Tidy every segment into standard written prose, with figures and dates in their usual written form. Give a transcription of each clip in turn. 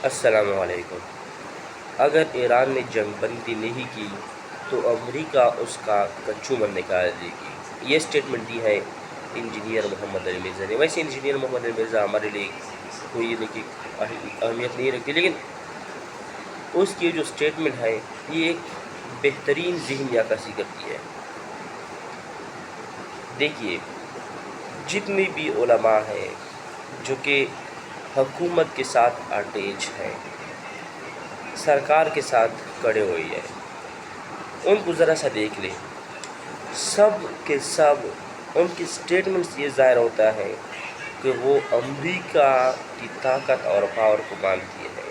السلام علیکم۔ اگر ایران نے جنگ بندی نہیں کی تو امریکہ اس کا کچومن نکال دے گی، یہ سٹیٹمنٹ دی ہے انجینئر محمد علی مرزا نے۔ ویسے انجینئر محمد علی مرزا ہمارے لیے کوئی اہمیت نہیں رکھتی، لیکن اس کی جو سٹیٹمنٹ ہے یہ ایک بہترین ذہنی عکاسی کرتی ہے۔ دیکھیے، جتنی بھی علماء ہیں جو کہ حکومت کے ساتھ اٹیچ ہیں، سرکار کے ساتھ کھڑے ہوئی ہے، ان کو ذرا سا دیکھ لیں، سب کے سب ان کی سٹیٹمنٹ سے یہ ظاہر ہوتا ہے کہ وہ امریکہ کی طاقت اور پاور کو مانتی ہے۔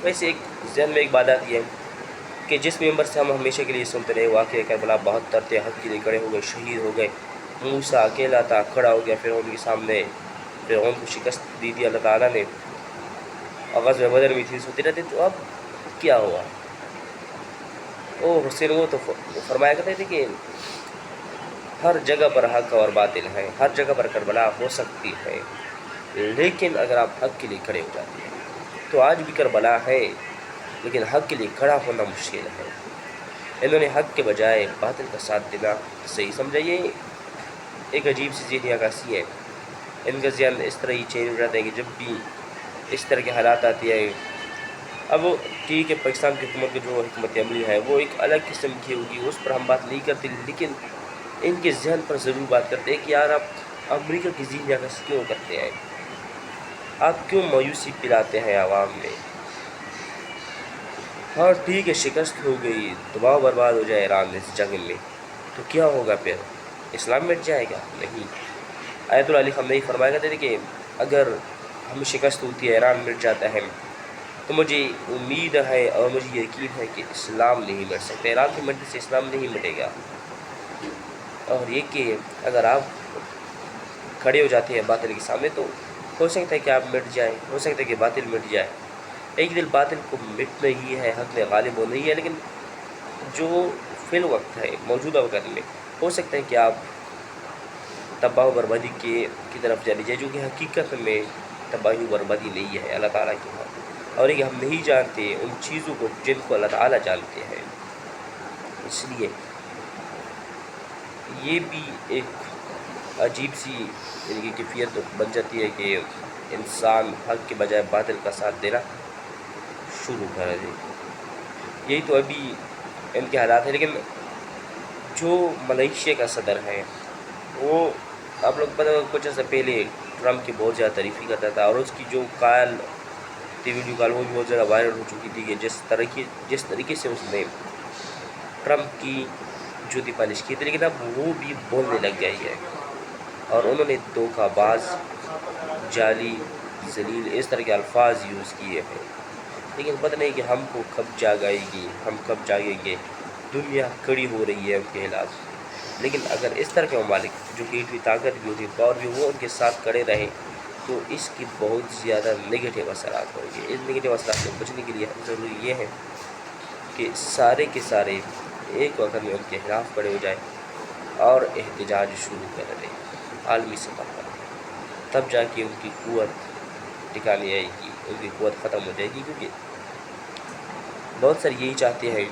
ویسے ایک ذہن میں ایک بات آتی ہے کہ جس ممبر سے ہم ہمیشہ کے لیے سنتے رہے، واقعہ کربلا 72 تھے، حق کے لیے کھڑے ہو گئے، شہید ہو گئے، موسیٰ اکیلا تھا، کھڑا ہو گیا فرعون کے سامنے، فرعون کو شکست دی تھی اللہ تعالیٰ نے، غزوہ بدر میں 313 تھے۔ تو اب کیا ہوا؟ حسین وہ تو فرمایا کرتے تھے کہ ہر جگہ پر حق اور باطل ہے، ہر جگہ پر کربلا ہو سکتی ہے، لیکن اگر آپ حق کے لیے کھڑے ہو جاتے ہیں تو آج بھی کربلا ہے، لیکن حق کے لیے کھڑا ہونا مشکل ہے۔ انہوں نے حق کے بجائے باطل کا ساتھ دینا صحیح سمجھا۔ یہ ایک عجیب سی ذہنی عکاسی ہے۔ ان کا ذہن اس طرح ہی چینج ہو جاتا ہے کہ جب بھی اس طرح کے حالات آتی ہیں، اب ٹھیک ہے پاکستان کی حکومت کی جو حکمت عملی ہے وہ ایک الگ قسم کی ہوگی، اس پر ہم بات نہیں کرتے، لیکن ان کے ذہن پر ضرور بات کرتے ہیں کہ یار آپ امریکہ کی ذہنی عکاسی کیوں کرتے ہیں؟ آپ کیوں مایوسی پلاتے ہیں عوام میں؟ ہاں ٹھیک ہے، شکست ہو گئی، تباہ و برباد ہو جائے ایران اس جنگ میں، تو کیا ہوگا پھر؟ اسلام مٹ جائے گا؟ نہیں۔ آیت اللہ علی خامنئی فرمایا کرتے تھے کہ اگر ہمیں شکست ہوتی ہے، ایران مٹ جاتا ہے، تو مجھے امید ہے اور مجھے یقین ہے کہ اسلام نہیں مٹ سکتا، ایران کے مٹنے سے اسلام نہیں مٹے گا۔ اور یہ کہ اگر آپ کھڑے ہو جاتے ہیں باطل کے سامنے تو ہو سکتا ہے کہ آپ مٹ جائیں، ہو سکتا ہے کہ باطل مٹ جائے۔ ایک دل باطل کو مٹنا ہی ہے، حق میں غالب ہونا ہی ہے، لیکن جو فی الوقت ہے موجودہ وقت میں ہو سکتا ہے کہ آپ تباہ و بربادی کی طرف چلی جائے، جو کہ حقیقت میں تباہی و بربادی نہیں ہے اللہ تعالیٰ کے ہاں، اور یہ ہم نہیں جانتے ان چیزوں کو جن کو اللہ تعالیٰ جانتے ہیں۔ اس لیے یہ بھی ایک عجیب سی ان کی کیفیت بن جاتی ہے کہ انسان حق کے بجائے باطل کا ساتھ دینا شروع کر دے۔ یہی تو ابھی ان کے حالات ہیں۔ لیکن جو ملیشیا کا صدر ہے وہ آپ لوگ پتہ کچھ عرصہ پہلے ٹرمپ کی بہت زیادہ تعریفی کرتا تھا، اور اس کی جو کال تھی، ویڈیو کال، وہ بھی بہت زیادہ وائرل ہو چکی تھی کہ جس طریقے سے اس نے ٹرمپ کی جوتی پالش کی تھی، لیکن اب وہ بھی بولنے لگ گئی ہے، اور انہوں نے دھوکہ باز، جعلی، ذلیل اس طرح کے الفاظ یوز کیے ہیں۔ لیکن پتہ نہیں کہ ہم کو کب جاگ آئے گی، ہم کب جاگیں گے۔ دنیا کھڑی ہو رہی ہے ان کے خلاف، لیکن اگر اس طرح کے ممالک جو کہ اتنی طاقت بھی ہوتی ہے، پاور بھی، وہ ان کے ساتھ کھڑے رہیں تو اس کی بہت زیادہ نگیٹو اثرات ہوں گے۔ اس نگیٹو اثرات سے بچنے کے لیے ضروری یہ ہے کہ سارے کے سارے ایک وقت میں ان کے خلاف کھڑے ہو جائیں اور احتجاج شروع کر دیں عالمی سطح پر، تب جا کے ان کی قوت ٹکانے آئے گی، ان کی قوت ختم ہو جائے گی، کیونکہ بہت سارے یہی چاہتے ہیں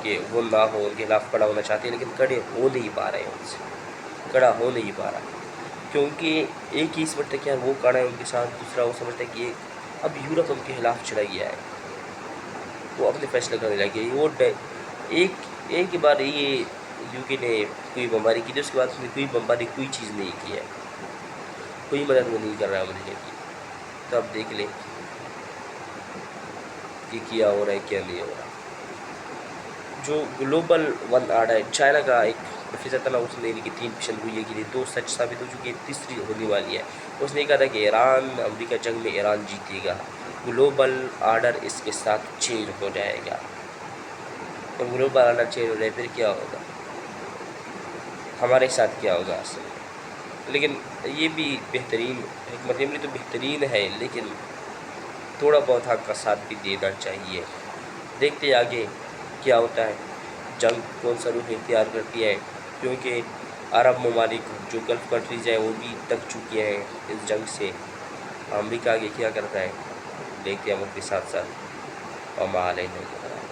کہ وہ نہ ہو، ان کے خلاف کھڑا ہونا چاہتے ہیں، لیکن کھڑے ہو نہیں پا رہے ہیں، ان سے کھڑا ہو نہیں پا رہا، کیونکہ ایک ہی سمجھتا ہے کہ یار وہ کھڑا ہے ان کے ساتھ، دوسرا وہ سمجھتا ہے کہ اب یورپ ان کے خلاف چلا گیا ہے، وہ اپنے فیصلے کرنے لگے۔ وہ ایک ہی بار یہ یو کے نے کوئی بمباری کی تھی، اس کے بعد اس نے کوئی بمباری کوئی چیز نہیں کی ہے، کوئی مدد وہ نہیں کر رہا ہے امریکہ کی۔ تو اب دیکھ لیں کہ کیا ہو رہا ہے کیا نہیں ہو رہا۔ جو گلوبل ون آرڈر ہے، چائنا کا ایک پروفیسر تھا نا، اس نے کہ 3 پیشن گوئیاں کی تھی، 2 سچ ثابت ہو چکی ہے، تیسری ہونے والی ہے۔ اس نے کہا تھا کہ ایران امریکہ جنگ میں ایران جیتے گا، گلوبل آرڈر اس کے ساتھ چینج ہو جائے گا۔ تو گلوبل آرڈر چینج ہو جائے پھر کیا ہوگا؟ ہمارے ساتھ کیا ہوگا اصل میں؟ لیکن یہ بھی بہترین حکمت عملی تو بہترین ہے، لیکن تھوڑا بہت حق کا ساتھ بھی دینا چاہیے۔ دیکھتے آگے کیا ہوتا ہے، جنگ کون سا رخ اختیار کرتی ہے، کیونکہ عرب ممالک جو گلف کنٹریز ہیں وہ بھی تک چکی ہیں اس جنگ سے۔ امریکہ آگے کیا کرتا ہے دیکھتے ہیں وقت کے ساتھ ساتھ، وما علینا البلاغ۔